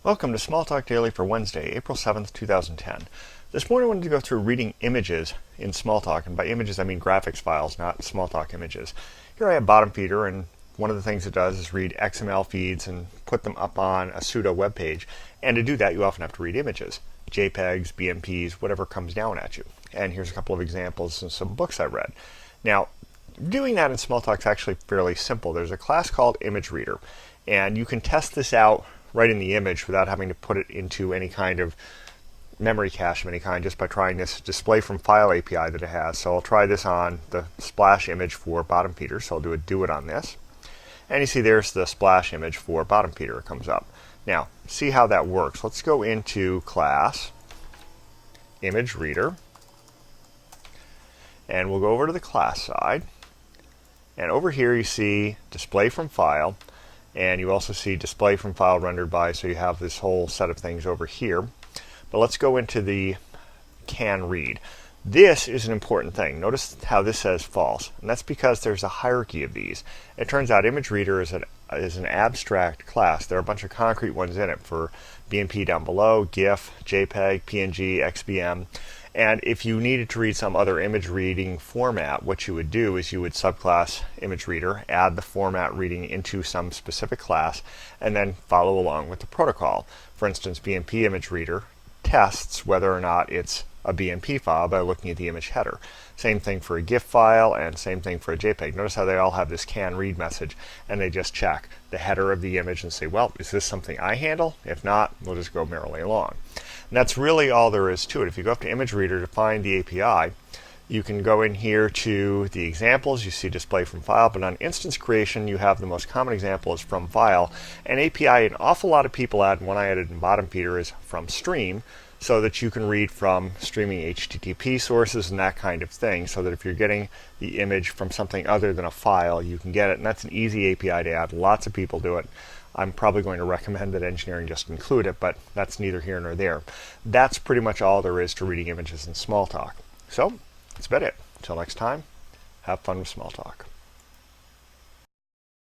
Welcome to Smalltalk Daily for Wednesday, April 7th, 2010. This morning I wanted to go through reading images in Smalltalk, and by images I mean graphics files, not Smalltalk images. Here I have Bottom Feeder, and one of the things it does is read XML feeds and put them up on a pseudo web page. And to do that you often have to read images, JPEGs, BMPs, whatever comes down at you. And here's a couple of examples and some books I read. Now, doing that in Smalltalk is actually fairly simple. There's a class called ImageReader, and you can test this out right in the image without having to put it into any kind of memory cache of any kind, just by trying this display from file API that it has. So I'll try this on the splash image for Bottom Feeder, so I'll do it on this. And you see there's the splash image for Bottom Feeder. It comes up. Now, see how that works. Let's go into class ImageReader, and we'll go over to the class side. And over here you see display from file, and you also see display from file rendered by, so you have this whole set of things over here. But let's go into the can read. This is an important thing. Notice how this says false, and that's because there's a hierarchy of these. It turns out ImageReader is an abstract class. There are a bunch of concrete ones in it for BMP down below, GIF, JPEG, PNG, XBM. And if you needed to read some other image reading format, what you would do is you would subclass ImageReader, add the format reading into some specific class, and then follow along with the protocol. For instance, BMP ImageReader tests whether or not it's a BMP file by looking at the image header. Same thing for a GIF file, and same thing for a JPEG. Notice how they all have this can read message, and they just check the header of the image and say, well, is this something I handle? If not, we'll just go merrily along. And that's really all there is to it. If you go up to ImageReader to find the API, you can go in here to the examples. You see display from file, but on instance creation you have the most common example is from file. An API an awful lot of people add, and one I added in Bottom Feeder, is from stream, so that you can read from streaming HTTP sources and that kind of thing, so that if you're getting the image from something other than a file, you can get it. And that's an easy API to add. Lots of people do it. I'm probably going to recommend that engineering just include it, but that's neither here nor there. That's pretty much all there is to reading images in Smalltalk. So that's about it. Until next time, have fun with Smalltalk.